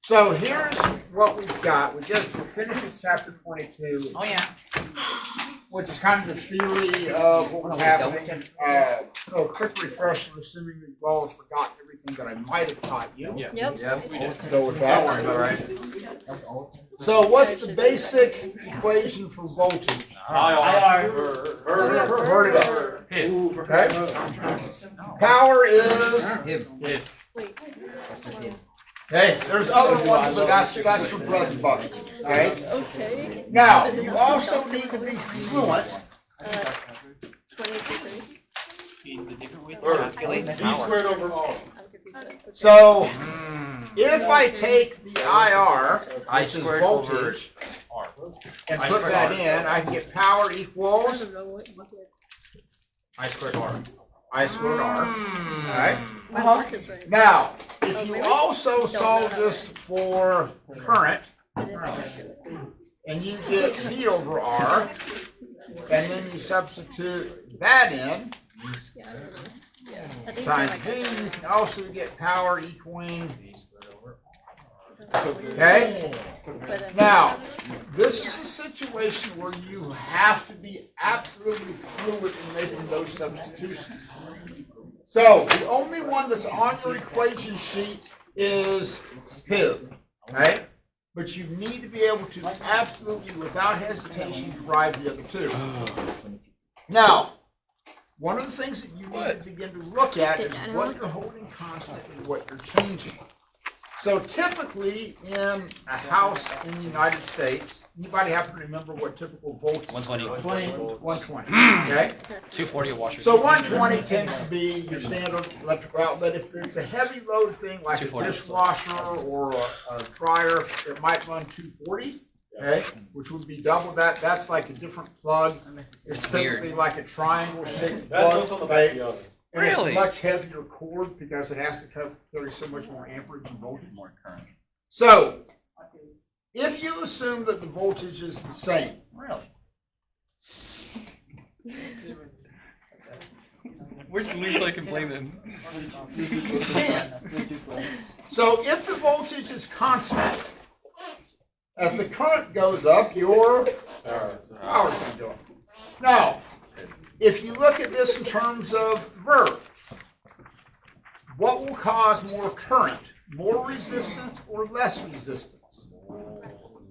So here's what we've got. We're finishing chapter 22. Oh yeah. Which is kind of the theory of what was happening. So a quick refresher, assuming that you all have forgotten everything that I might have taught you. Yep. Let's go with that. All right. So what's the basic equation for voltage? Heard it. Okay. Power is. Hey, there's other ones, but that's your bread and butter. Okay. Okay. Now you also need to be fluent. 22. E squared over R. So if I take the IR, which is squared over voltage, R. and put that in, I can get power equals I squared R. I squared R. Alright? My work is right. Now, if you also solve this for current, I didn't know that. and you get V over R, and then you substitute that in, Yeah, I don't know. Yeah. I think times like V, you can also get power equaling, V squared over okay? But Now, this is a situation where you have to be absolutely fluid in making those substitutions. So, the only one that's on your equation sheet is PIV, right? But you need to be able to absolutely, without hesitation, derive the other two. Now, one of the things that you need to begin to look at is what you're holding constant and what you're changing. So typically in a house in the United States, anybody happen to remember what typical voltage is? 120. 120, okay? 240 a washer. So 120 tends to be your standard electrical outlet. If it's a heavy load thing like a 240. dishwasher or a dryer, it might run 240, okay? Which would be double that. That's like a different plug. It's typically like a triangle shaped plug, okay? And Really? it's much heavier cord because it has to carry so much more amperage and voltage. More current. So, if you assume that the voltage is the same, Really? Where's the least I can blame him? so if the voltage is constant, as the current goes up, your power's going to go up. Now, if you look at this in terms of verbs, what will cause more current? More resistance or less resistance?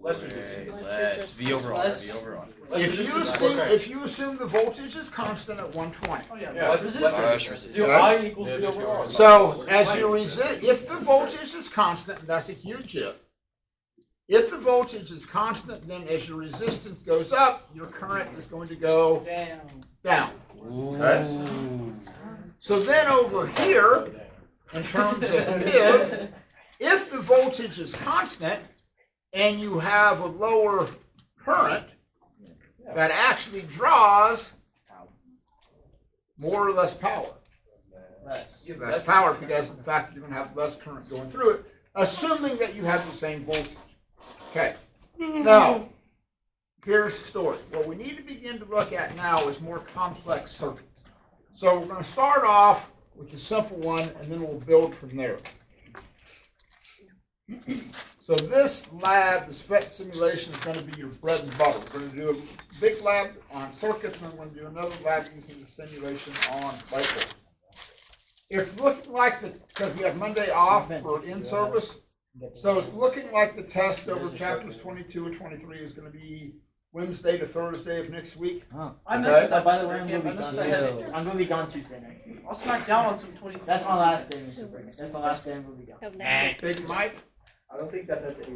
Less. V over R. V over R. If you assume the voltage is constant at 120. Less resistance. Okay? equals V over R. So as you if the voltage is constant, and that's a huge if the voltage is constant, then as your resistance goes up, your current is going to go down. Okay? So then over here, in terms of PIV, if the voltage is constant and you have a lower current that actually draws more or less power. Less power because of the fact that you're going to have less current going through it, assuming that you have the same voltage. Okay. Now, here's the story. What we need to begin to look at now is more complex circuits. So we're going to start off with the simple one, and then we'll build from there. So this lab, this FET simulation, is going to be your bread and butter. We're going to do a big lab on circuits, and then we're going to do another lab using the simulation on light bulbs. It's looking like because we have Monday off for in-service, so it's looking like the test over chapters 22 and 23 is going to be Wednesday to Thursday of next week. I missed Okay. that. By the way, I'm gonna be gone. I'm gonna be gone Tuesday night. I'll smack down on some 20. That's my last day, Mr. Briggs. That's the last day I'm gonna be gone. Of next week. Big Mike? I don't think that's at the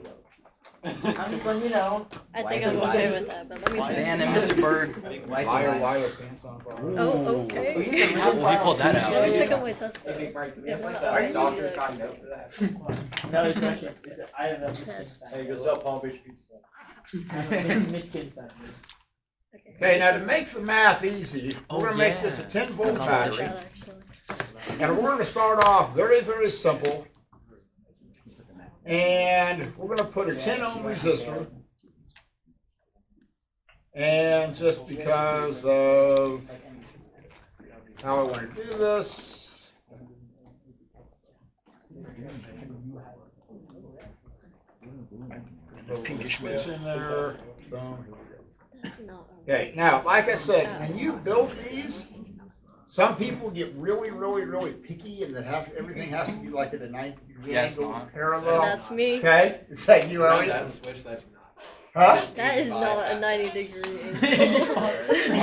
I'm just letting you know. I think I'm okay with that, but let me check. Dan and Mr. Bird. Liar, pants on fire. Oh, okay. He pulled that out. Let me check on my test though. If not, our I'll doctor do signed that. up for that. No, it's actually, I have a Test. Hey, go sell Palm Beach pizza. Miss Kim signed me. Okay, now to make the math easy, we're going to make this a 10-volt battery. Shall actually. And we're going to start off very, very simple. And we're going to put a 10 ohm resistor. And just because of how I want to do this, Pinkish bits in there. Boom. That's not. Okay, now, like I said, when you build these, some people get really, really, really picky and everything has to be like at a 90-degree Yes, angle, not. parallel. That's me. Okay, is that you, Ellie? switch that. Huh? That is not a 90-degree angle.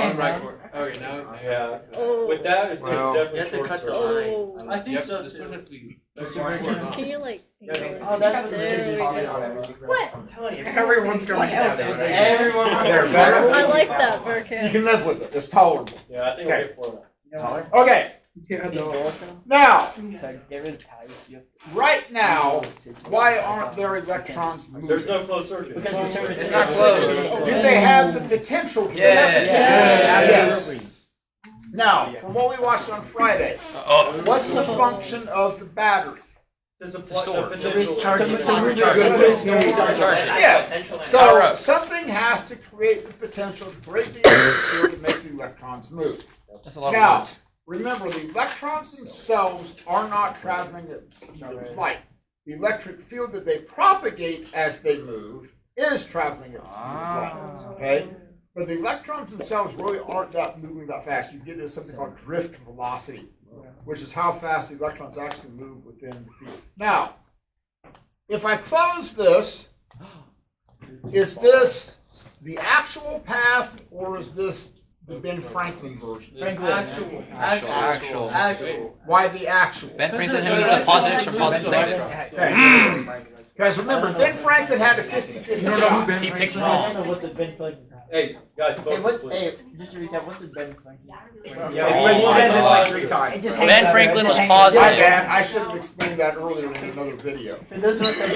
On record. Okay, no. Yeah. Oh. With that, it's Well, gonna you have to definitely cut short the circuit. Oh. I think Yep, so this too. one if we. Can you like? Oh, that's what the There scissors we do. go. What? I'm telling you. Everyone's going else down would there. they- Everyone. They're better. I like that, You Burkett. can live with it, it's tolerable. Yeah, I think Okay. I'll get 4 of that. Taller? Okay, Yeah, no. now, To get rid of ties, you have right now, why aren't there electrons There's moving? no closed circuit. Because the surface It's is not not closed. Do they have the potential to Yes. Yes. Now, from what we watched on Friday, Oh. what's the function of the battery? To supply store. the To potential. recharge it. Recharge it. Yeah. Power So up. something has to create the potential to create the electric field to make the electrons move. That's a lot Now, of words. remember, the electrons themselves are not traveling at the speed of light. The electric field that they propagate as they move is traveling at the speed of light. Okay? But the electrons themselves really aren't moving that fast. You get into something called drift velocity, which is how fast the electrons actually move within the field. Now, if I close this, is this the actual path or is this the Ben Franklin version? Actual. Why the actual? Ben Franklin who used the positives from positives to negatives. Okay. Guys, remember, Ben Franklin had a 50-50 shot. He picked I wrong. don't know what the Ben Franklin. Hey, guys, Hey, focus, what? please. Hey, just to recap, what's the Ben Franklin? Yeah, He said this like 3 times. It just Ben hangs out Franklin there. was It hangs out positive. My there. bad, I should have explained that earlier in another video. For those of us that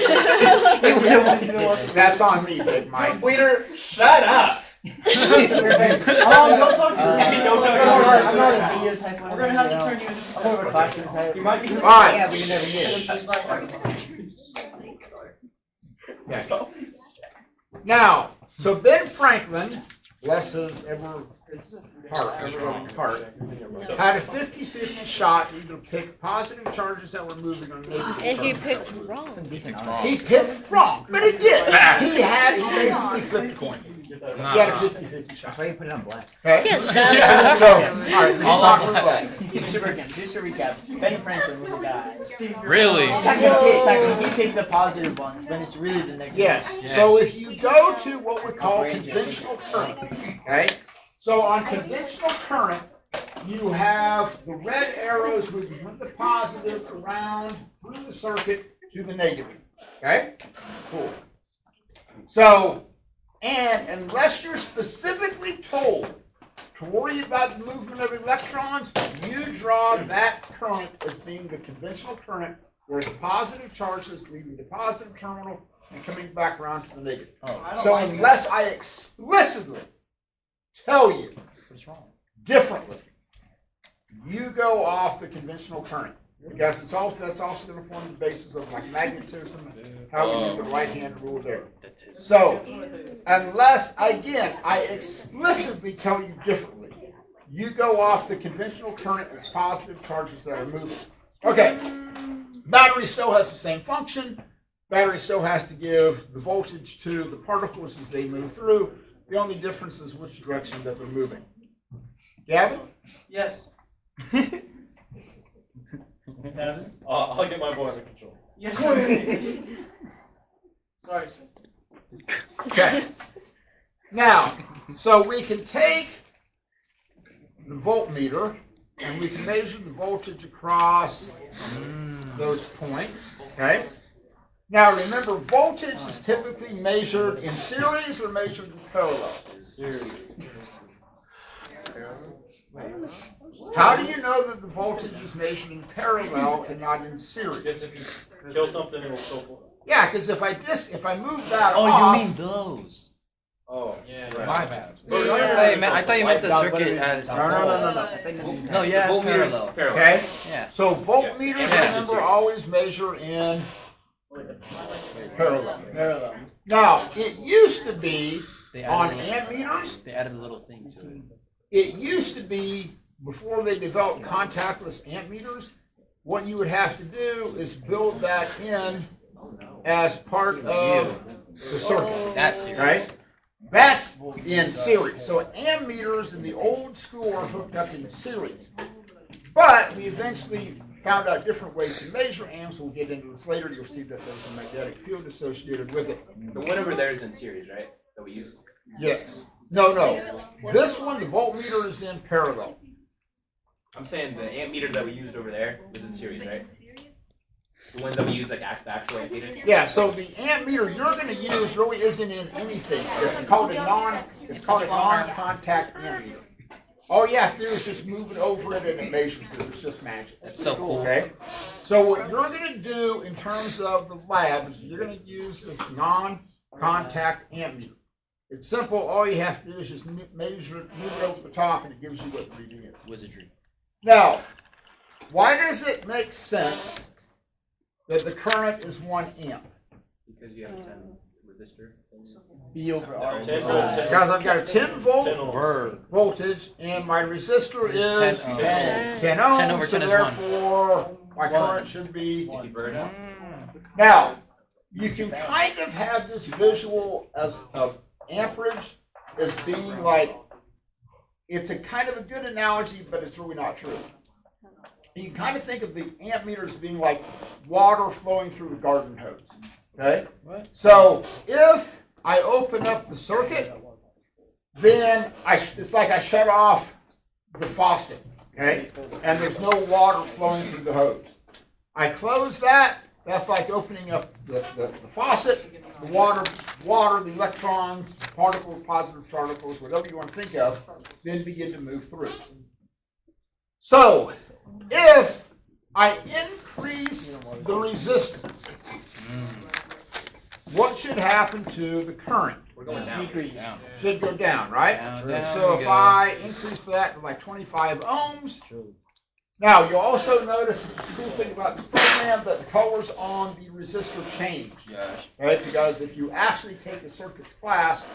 That's on me, Big Mike. Leader, shut up. don't talk to me. Hey, no, no, no, I'm not a video type one. We're gonna have to turn you into. I'm more of a classroom type. You might be. All right. Yeah, but you never get it. Now, so Ben Franklin, bless his heart, had a 50-50 shot either pick positive charges that were moving or negative And he charges. picked wrong. He picked wrong, but he did. He basically flipped a coin. He had a 50-50 shot. That's why you put it on black. Okay? Yeah, that So, all right, let's talk roulette. Just to recap, Ben Franklin was a guy. Really? He picked the positive ones, but it's really the negative. Yes. So if you go to what we call conventional current, okay? So on conventional current, you have the red arrows moving from the positive around through the circuit to the negative. Okay? Cool. So, and unless you're specifically told to worry about the movement of electrons, you draw that current as being the conventional current, where the positive charges leaving the positive terminal and coming back around to the negative. So unless I explicitly tell you differently, you go off the conventional current. Because that's also going to form the basis of like magnetism, how we use the right-hand rule there. So, unless, again, I explicitly tell you differently, you go off the conventional current with positive charges that are moving. Okay, battery still has the same function. Battery still has to give the voltage to the particles as they move through. The only difference is which direction that they're moving. Gavin? Yes. I'll get my boy under control. Yes. Sorry, sir. Okay. Now, so we can take the voltmeter and we can measure the voltage across those points. Okay. Now remember, voltage is typically measured in series or measured in parallel. How do you know that the voltage is measured in parallel and not in series? Because if you kill something, it will still fall. Yeah, because if I move that Oh, off, you mean those? Oh, Yeah, right. my bad. Yeah. I thought you meant the circuit as. no. No, yeah, it's parallel. Okay. Yeah. So voltmeters, Yeah. remember, always measure in parallel. Parallel. Now, it used to be They on added, ammeters. they added a little thing to it. It used to be before they developed contactless ammeters, what you would have to do is build that in as part of the circuit. That's serious. Right? That's in series. So ammeters in the old school are hooked up in series. But we eventually found out different ways to measure amps. We'll get into this later. You'll see that there's a magnetic field associated with it. The one over there is in series, right? That we use. Yes. No. This one, the voltmeter, is in parallel. I'm saying the amp meter that we used over there was in series, right? The ones that we use like actual amp meter. Yeah, so the amp meter you're going to use really isn't in anything. It's called a non-contact amp meter. All you have to do is just move it over it and it measures it. It's just magic. That's so cool. Okay? So what you're going to do in terms of the lab is you're going to use this non-contact amp meter. It's simple. All you have to do is just measure it, move it over the top, and it gives you what the reading is. Wizardry. Now, why does it make sense that the current is 1 amp? Because you have 10 resistor. B over R. Because I've got a 10-volt 10 voltage, and my resistor is 10 10 ohms, 10 over 10 so is 1. therefore my current should be. If you burn it up. Now, you can kind of have this visual of amperage as being like, it's a kind of a good analogy, but it's really not true. You can kind of think of the amp meter as being like water flowing through a garden hose. Okay? So if I open up the circuit, then it's like I shut off the faucet. Okay? And there's no water flowing through the hose. I close that, that's like opening up the faucet. The water, the electrons, particles, positive particles, whatever you want to think of, then begin to move through. So, if I increase the resistance, what should happen to the current? We're going down. Down. Should go down, right? Down So we if go. I increase that to like 25 ohms, now you'll also notice the cool thing about this program that the colors on the resistor change. Right? Because if you actually take a circuits class,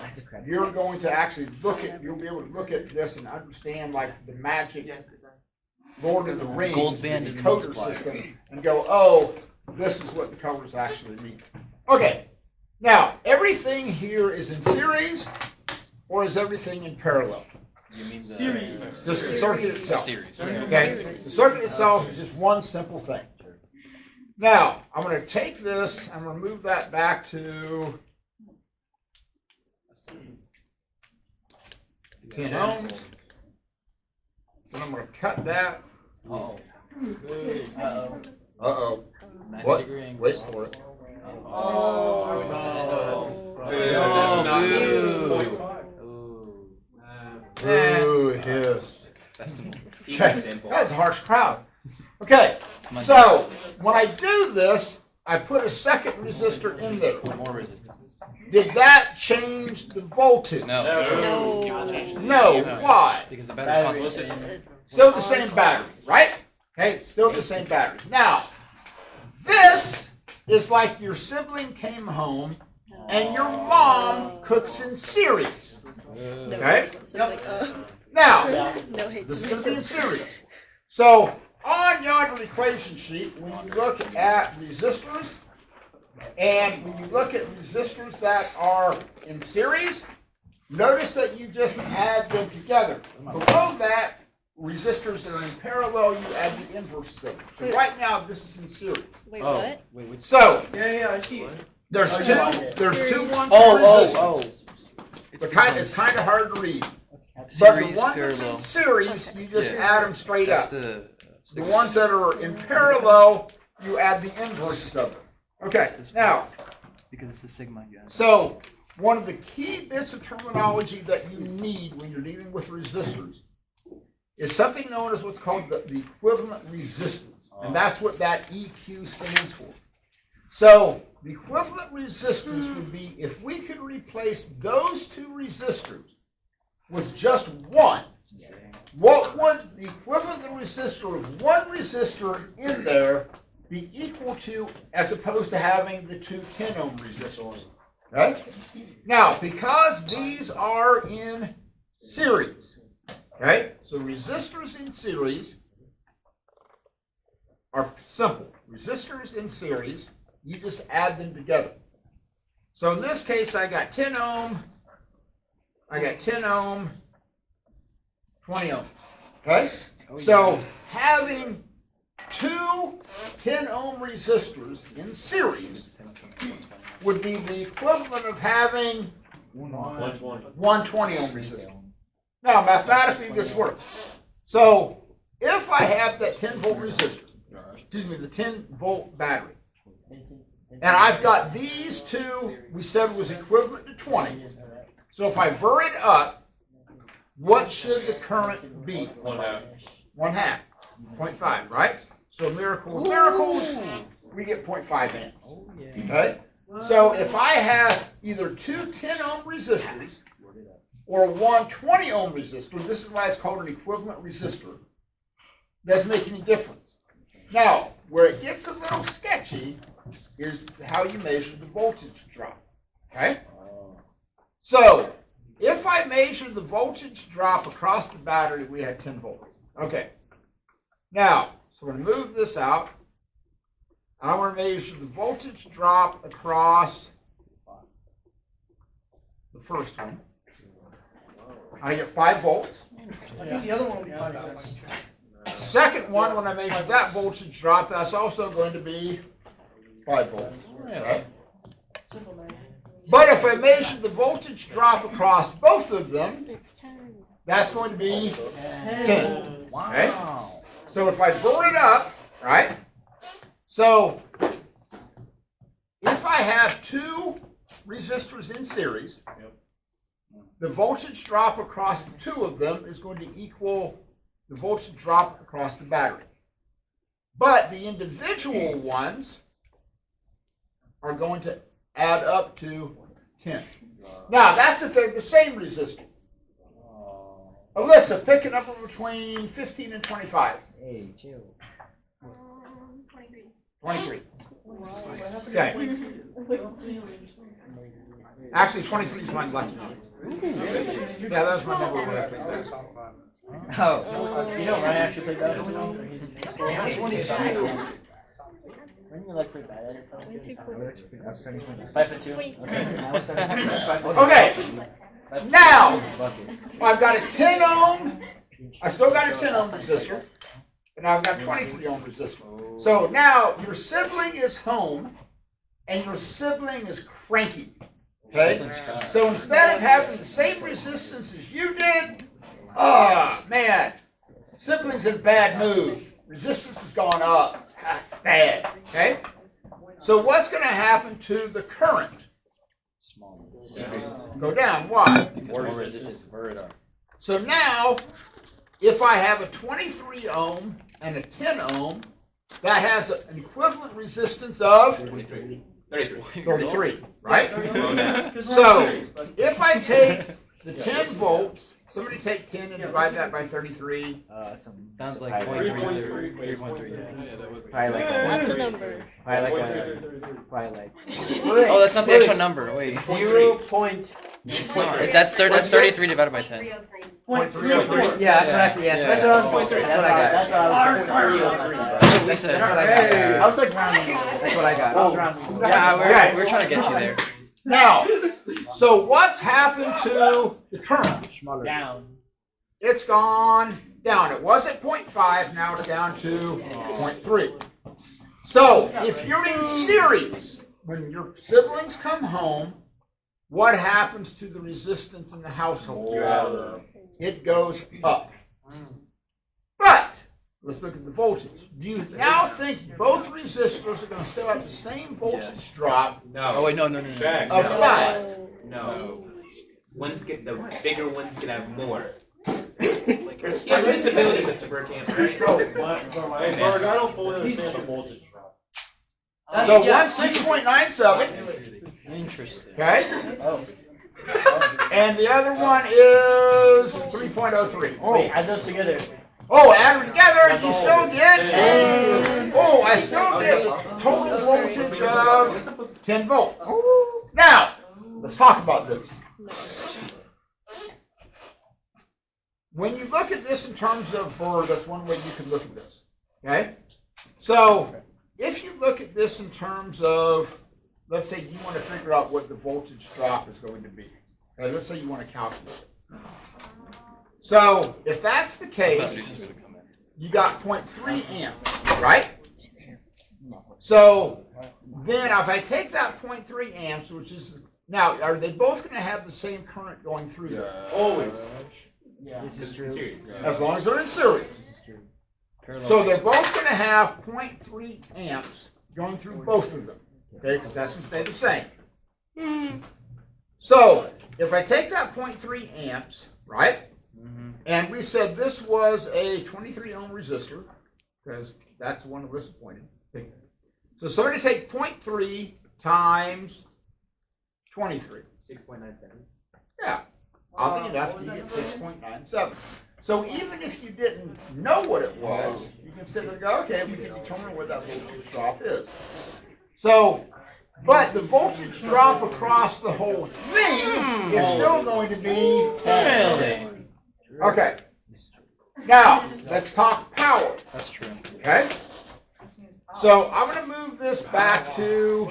you're going to actually you'll be able to look at this and understand like the magic Lord of the Rings, Gold band the is the coder multiplier. system, and go, oh, this is what the colors actually mean. Okay, now everything here is in series, or is everything in parallel? You mean the Series. Just the circuit itself. Series. Okay, the circuit itself is just one simple thing. Now, I'm going to take this, I'm going to move that back to 10 ohms. Then I'm going to cut that. Oh. Uh-oh. 90 What? degree angle. Wait for it. Ooh, hiss. Easy Okay, simple. that's a harsh crowd. Okay, so when I do this, I put a second resistor in there. More resistance. Did that change the voltage? No. No. Why? Because the battery's constant. Still the same battery, right? Okay, still the same battery. Now, this is like your sibling came home and your mom cooks in series. Okay? Now, No hate this to is going to be in myself. series. So, on your equation sheet, when you look at resistors, and when you look at resistors that are in series, notice that you just add them together. Below that, resistors that are in parallel, you add the inverses of them. So right now, this is in series. Wait, Oh. what? So, Yeah, I see it. there's two ones Oh, for resistors. It's kind of hard to read. But the Series, ones that's in parallel. series, you just Yeah. add them straight That's up. the The ones that are in parallel, you add the inverses of them. Okay, now, because it's the sigma you add. so one of the key bits of terminology that you need when you're dealing with resistors is something known as what's called the equivalent resistance. And that's what that EQ stands for. So the equivalent resistance would be if we could replace those two resistors with just one, what would the equivalent resistor of one resistor in there be equal to as opposed to having the two 10 ohm resistors? Right? Now, because these are in series, right? So resistors in series are simple. Resistors in series, you just add them together. So in this case, I got 10 ohm, 20 ohm, okay? So having two 10 ohm resistors in series would be the equivalent of having 120. 120 ohm resistor. Now, mathematically, this works. So if I have that 10 volt resistor, excuse me, the 10 volt battery, and I've got these two, we said was equivalent to 20. So if I vary it up, what should the current be? 1/2. 1/2, 0.5, right? So miracle of miracles, we get 0.5 amps. Okay? So if I have either two 10 ohm resistors or one 20 ohm resistor, this is why it's called an equivalent resistor, doesn't make any difference. Now, where it gets a little sketchy is how you measure the voltage drop. Okay? So, if I measure the voltage drop across the battery, we had 10 volts. Okay. Now, so we're going to move this out. I want to measure the voltage drop across the first one. I get 5 volts. I think the other one will be 5 volts. Second one, when I measure that voltage drop, that's also going to be 5 volts. Okay? But if I measure the voltage drop across both of them, It's 10. that's going to be 10. Okay? So if I pull it up, right? So if I have two resistors in series, the voltage drop across the two of them is going to equal the voltage drop across the battery. But the individual ones are going to add up to 10. Now, that's if they're the same resistor. Alyssa, pick a number between 15 and 25. Hey, chill. 23. Okay. Actually, 23 is my lucky number. Yeah, that was my number when I played that. Oh. You know, Ryan actually played that one. When you like play bad at it? 22 cool. 5 for 2. 23. Okay. Now, I've got a 10 ohm. I still got a 10 ohm resistor. And I've got 23 ohm resistor. So now your sibling is home and your sibling is cranky. Okay? So instead of having the same resistance as you did, man, sibling's in bad mood. Resistance has gone up. That's bad. Okay? So what's going to happen to the current? Go down. Why? More resistance. So now, if I have a 23 ohm and a 10 ohm, that has an equivalent resistance of 33. 33, right? So, if I take the 10 volts, somebody take 10 and divide that by 33. Sounds like 3.3. 3.3. Probably like That's a number. probably like. Oh, that's not the actual number. Wait. 0. Point. It's not. That's 33 divided by 10. 0.303. Yeah, that's what I said. Yeah, That's what I was that's That's what I got. That's what I was That's I was like rounding. That's what I got. I was rounding. Yeah, Okay. we're trying to get you there. Now, so what's happened to the current? Down. It's gone down. It was at 0.5, now it's down to 0.3. So, if you're in series, when your siblings come home, what happens to the resistance in the household? It goes up. But, let's look at the voltage. Do you now think both resistors are going to still have the same voltage drop Oh wait, no. of 5? No. The bigger ones can have more. He has a disability, Mr. Burkamp, right? Hey, Berg, I don't fully understand the voltage drop. So, one's 6.97, Interesting. okay? And the other one is 3.03. Wait, add those together. Oh, add them together, you still get 10. Oh, I still get the total voltage of 10 volts. Now, let's talk about this. When you look at this in terms of, that's one way you can look at this. Okay? So if you look at this in terms of, let's say you want to figure out what the voltage drop is going to be. Okay, let's say you want to calculate it. So if that's the case, you got 0.3 amps, right? So then if I take that 0.3 amps, which is, now, are they both going to have the same current going through them? Always. Yeah. This is It's true. serious. As long as they're in series. This is true. So they're both going to have 0.3 amps going through both of them. Okay, because that's going to stay the same. So if I take that 0.3 amps, right? And we said this was a 23 ohm resistor, because that's the one that was disappointed. So somebody take 0.3 times 23. 6.97. Yeah, oddly enough, you get 6.97. So even if you didn't know what it was, you can sit there and go, okay, we can determine what that voltage drop is. So, but the voltage drop across the whole thing is still going to be 10. Okay. Now, let's talk power. That's true. Okay? So I'm going to move this back to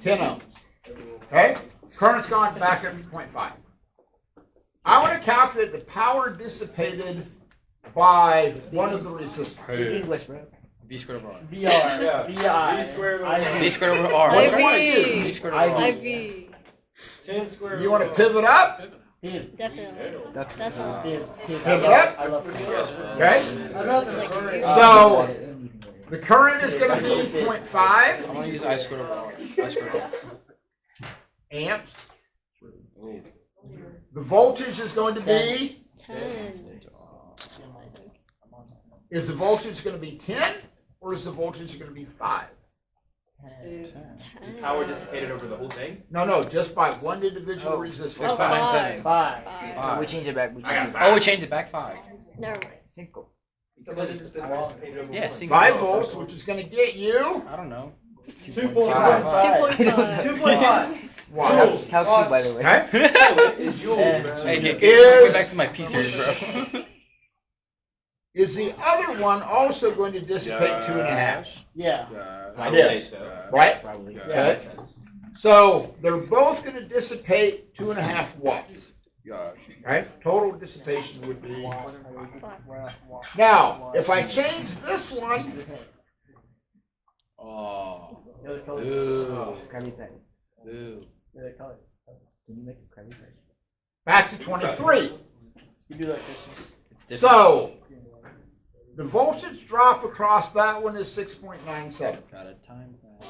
10 ohms. Okay? Current's gone back up to 0.5. I want to calculate the power dissipated by one of the resistors. Speak English, bro. V squared over R. VR. Yeah. VI. V squared over IV. V squared over R. What do you want to do? V squared over R. IV. 10 squared. You want to pivot up? Pivot. Definitely. That's all. Pivot. Pivot up? I love pivot. Okay? I love It's like pivot. So the current is going to be 0.5 I'm gonna use I squared over R. I squared over R. amps. Ooh. The voltage is going to be, 10. is the voltage going to be 10 or is the voltage going to be 5? 10. Power dissipated over the whole thing? No, just by one individual resistor. Oh, 6.97. 5. Oh, we changed it back. We I got changed it back. Oh, we changed it back 5. Never mind. Cinco. Because it's been dissipated over Yeah, one. single. 5 volts, which is going to get you I don't know. 2.5. 2.5. 2.5. what? Calculate, by the way. Okay? It's Jules, bro. Hey, get Is- back to my P series, bro. Is the other one also going to dissipate 2.5? Yeah. I would Yes. say so. Right? Probably. That Okay. makes sense. So they're both going to dissipate 2.5 watts. Gosh. Right? Total dissipation would be. Now, if I change this one, Oh. The other color. Ooh. Krabby Patty. Ooh. The other color. Can you make a Krabby Patty? back to 23. You do like this. It's different. So the voltage drop across that one is 6.97. Got it. Time that.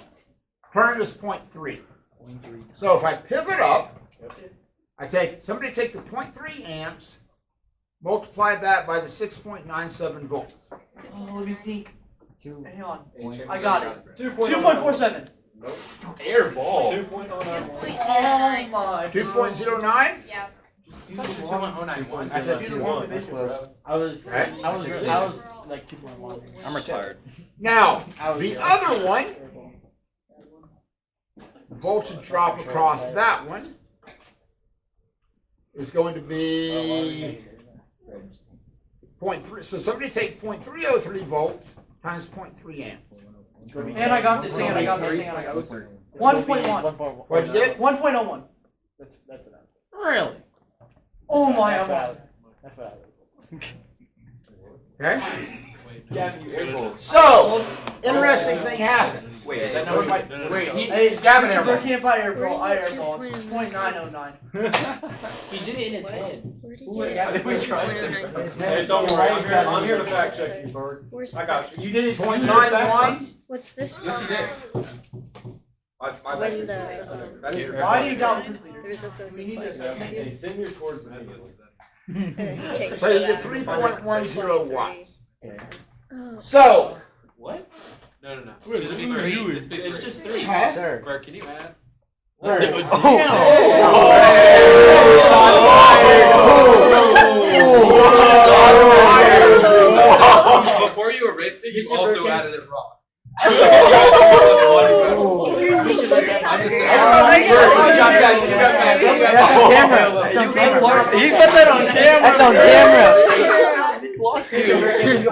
Current is 0.3. So if I pivot up, somebody take the 0.3 amps, multiply that by the 6.97 volts. Oh, let me think. Two. Hang on. Ancient I got it. 2.47. 2.47. Air ball. 2.09. Oh my. 2.09? Yeah. I said two. One. That's close. I was like 2.1. I'm retired. Now, I was the other one, the voltage drop across that one is going to be 0.3. So somebody take 0.303 volts times 0.3 amps. And I got this. And I got this. And I got this. 1.1. What'd you get? 1.01. That's what Really? Oh my That's what I god. That's what I Okay? Gavin, you air ball. So, interesting thing happens. Wait, is that number my... Wait, Hey, Gavin Super airball. can't buy airball. Where I do you get airball. 2.09? 0.909. He did it in his head. Where did Ooh, you yeah, get we tried. 2.09? Hey, don't worry. I'm here to fact check you, Bird. Where's I got this? You did it. 0.91? What's this Yes, he for? did. My When bad. the That's your Why do you got the resistance We is need like to- 10. Hey, send your cords immediately. And then he changed So you it get back. It's like 3.10 23 watts. and 10. Oh. So, What? No. It's just three. It's just three. huh? Sir. Bro, can you add? Before you erased it, you also added it wrong. That's on camera. That's on camera. That's on camera.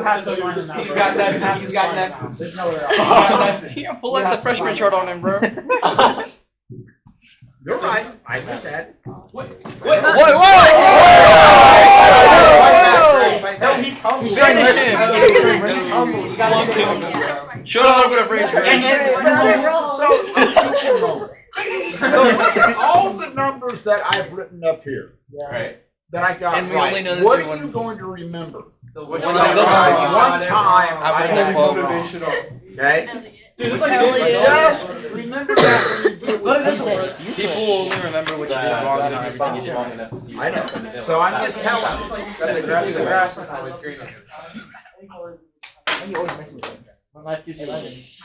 have to find a number. He's got that. You have He's to got find that. a number. There's nowhere else. Yeah, pull out the freshman chart on him, bro. You're right. I just said. Wait. No, he's humble. He's trying to Finish him. him. He's humble. You gotta Flunk him. him. Show a little bit of rage. So all the numbers that I've written up here, Right. that I got And we right, only know this what in are you one- going to remember? Which One one? number. One time I I put had the motivation on. Okay? Dude, it's Hell like yeah. Just remember that when you do Let it it. just People will only remember what you did wrong and not everything you did long right. enough to see. I know. So I'm just telling you. The grass is always green on When life gives you lemons.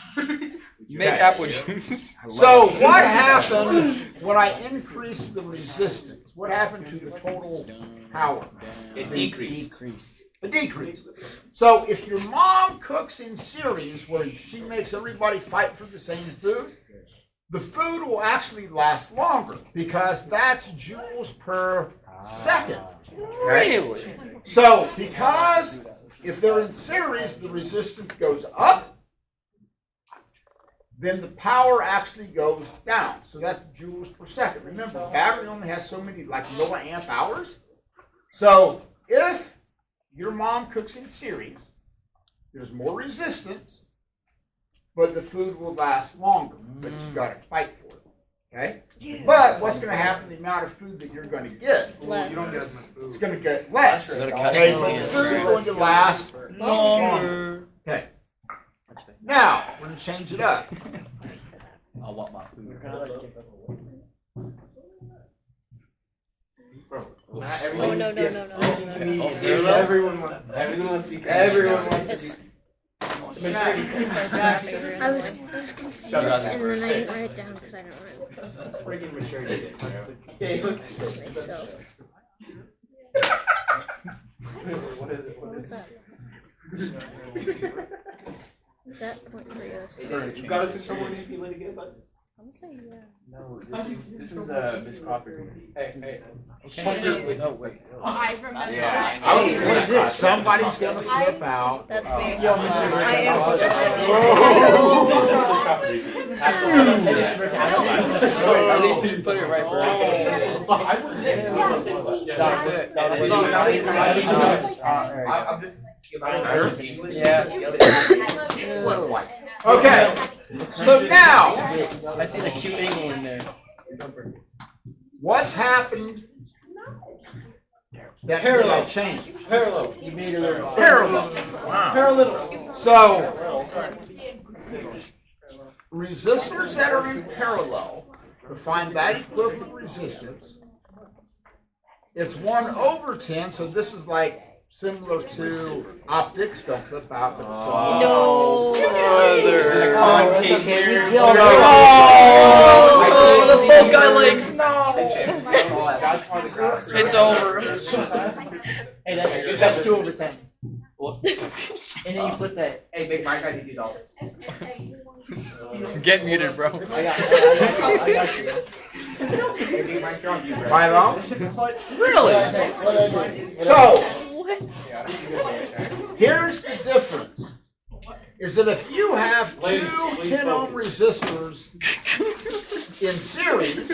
You make apple juice. So what happened when I increased the resistance? What happened to the total power? It decreased. A decrease. So if your mom cooks in series where she makes everybody fight for the same food, the food will actually last longer because that's joules per second. Okay? Really? So because if they're in series, the resistance goes up, then the power actually goes down. So that's joules per second. Remember, battery only has so many like milliamp hours. So if your mom cooks in series, there's more resistance, but the food will last longer. But you got to fight for it. Okay? But what's going to happen? The amount of food that you're going to get, Less. You don't get as much food. it's going to get less. Is that a catch? Okay, so the food's going to last longer. Okay. Now we're going to change it up. I want my food. Oh, no. Everyone wants. Everyone wants to see. Everyone It's wants. fine. Besides my favorite. I was confused and then I didn't write it down because I don't know Freaking maturity. Okay, look. myself. What is it? What was that? Is that 0.3 OS? You got us in someone you can let it get, bud? I'm gonna say yeah. No, this is Miss Crawford. Hey. Oh, wait. I remember. Yeah, What is this? Somebody's going to flip out. That's me. I am flipping At least you put it right, bro. That's Yeah. Okay, so now, I see the cute angle in there. what's happened that parallel change? Parallel. You made it there. Parallel. Wow. Parallel. So, resistors that are in parallel, to find that equivalent resistance, it's 1/10, so this is like similar to optics, don't flip out, but it's similar. No. concave here. Oh, the full guy legs. No. It's over. Hey, that's 2/10. What? And then you flip that. Hey, Big Mike, I need $2. Get muted, bro. I got you. Hey, Big Mike, you're on mute, bro. Right on? Really? So, here's the difference. Is that if you have two 10 ohm resistors in series,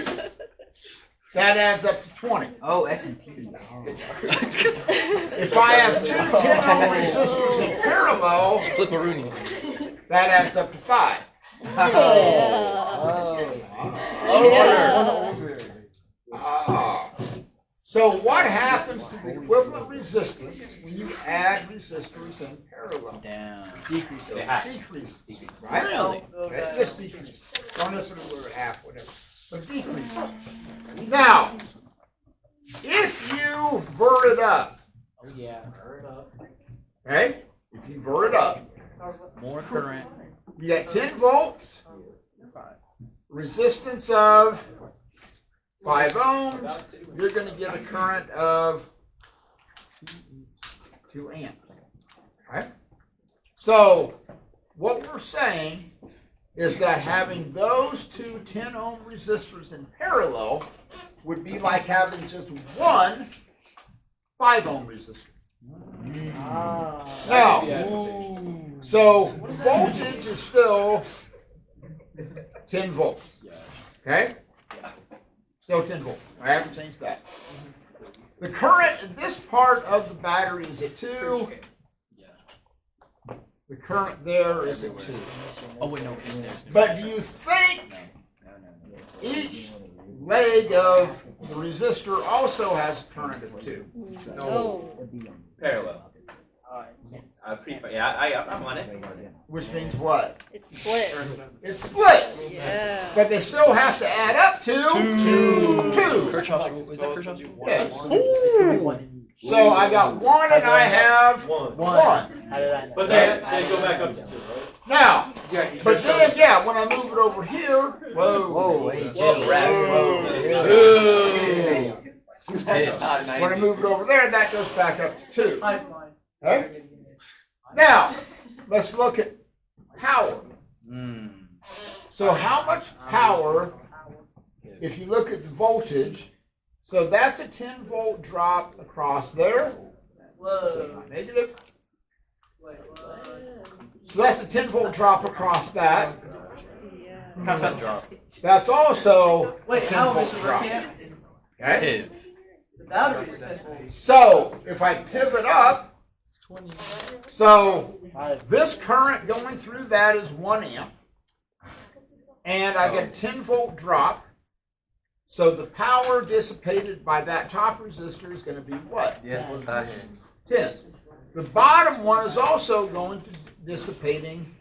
that adds up to 20. Oh, S&P. If I have two 10 ohm resistors in parallel, Flip a Rooney. that adds up to 5. Ah. So what happens to the equivalent resistance when you add resistors in parallel? Down. Decrease. They have. Decrease. Right? Really? Okay, just decrease. Don't necessarily word half, whatever. But decrease. Now, if you vert it up, Oh yeah. Hurry up. okay? If you vert it up, More current. you got 10 volts, resistance of 5 ohms, you're going to get a current of 2 amps. Right? So, what we're saying is that having those two 10 ohm resistors in parallel would be like having just one 5 ohm resistor. Now, so voltage is still 10 volts. Okay? Still 10 volts. I haven't changed that. The current in this part of the battery is at 2. The current there is at 2. Oh wait, no. But do you think each leg of the resistor also has a current of 2? No. Parallel. I'm on it. Which means what? It's split. It splits. Yeah. But they still have to add up to 2. Kirchhoff's rule. Is that Kirchhoff's rule? Yes. So I got 1 and I have 1. How did I know? But they go back up to 2, right? Now, but then, yeah, when I move it over here, Whoa, hey, Whoa, rap. when I move it over there, that goes back up to 2. High five. Okay? Now, let's look at power. So how much power, if you look at the voltage, so that's a 10 volt drop across there. Whoa. Negative. Wait, So that's a 10 volt drop across that. Yeah. That's also a Wait, 10 how volt is it drop. working? Okay? The battery is 10 volts. So if I pivot up, so this current going through that is 1 amp. And I get a 10 volt drop. So the power dissipated by that top resistor is going to be what? Yes, what's that 10. The bottom one is also going to dissipating.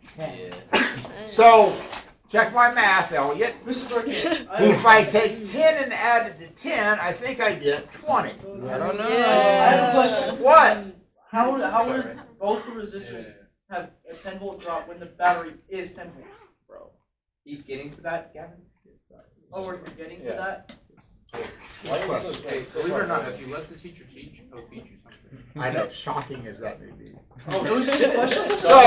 So check my math, Elliot. Mr. Burkett, If I take 10 and add it to 10, I think I get 20. I don't know. I have a question. What? How would both the resistors have a 10 volt drop when the battery is 10 volts? Bro. He's getting to that, Gavin? Oh, we're getting to that? Believe it or not, if you let the teacher teach, he'll feed you something. I know, shocking as that may be. Oh, those are the questions? So,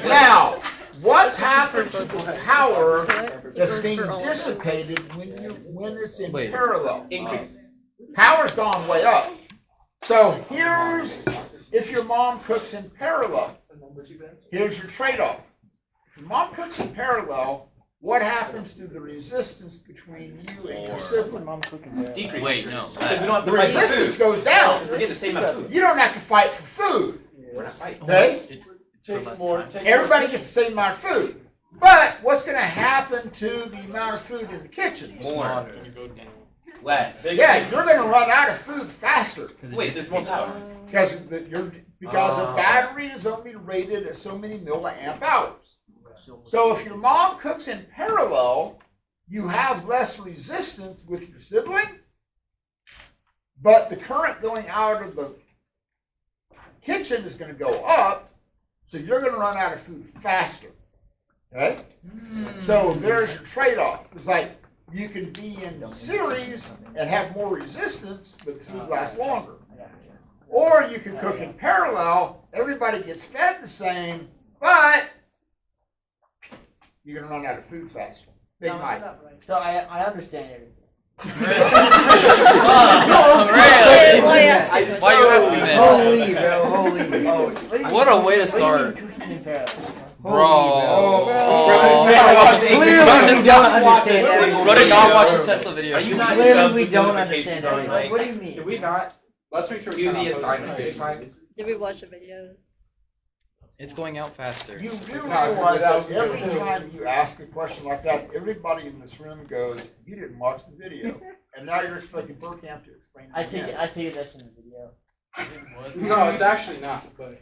now, what's happened to the power It that's goes being for all. dissipated when it's in Wait. parallel? Increase. Power's gone way up. So here's, if your mom cooks in parallel, here's your trade-off. If your mom cooks in parallel, what happens to the resistance between you and your sibling? Decrease. Wait, no. Because we don't have The to fight for resistance food. goes down. We're getting the same amount of food. You don't have to fight for food, We're not fighting. okay? Takes more. Everybody gets the same amount of food. But what's going to happen to the amount of food in the kitchen? More. Less. Yeah, you're going to run out of food faster Wait, there's more power. because a battery is only rated at so many milliamp hours. So if your mom cooks in parallel, you have less resistance with your sibling, but the current going out of the kitchen is going to go up, so you're going to run out of food faster. Okay? So there's your trade-off. It's like you can be in series and have more resistance, but the food lasts longer. Or you can cook in parallel, everybody gets fed the same, but you're going to run out of food faster. Big Mike. So I understand everything. Why are you asking that? Holy, bro, holy. What a way to start. Bro. Clearly we don't understand everything. Bro did not watch the Tesla video. Are you not Clearly we sub don't notifications understand on, everything. What do you Did mean? we not Let's make sure we do turn the off those assignment this notifications. time? Did we watch the videos? It's going out faster. You do realize that every time you ask a question like that, everybody in this room goes, you didn't watch the video. And now you're expecting Burkamp to explain it. I take it that's in the video. No, it's actually not, but.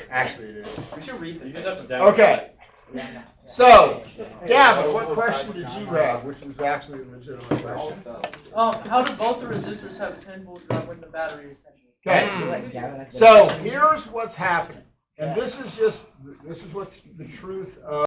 Actually, it is. We should read You the just have to download. Okay, so, Gavin, what question did you have, which was actually a legitimate question? How do both the resistors have a 10 volt drop when the battery is 10 volts? Okay, so here's what's happening. And this is what's the truth of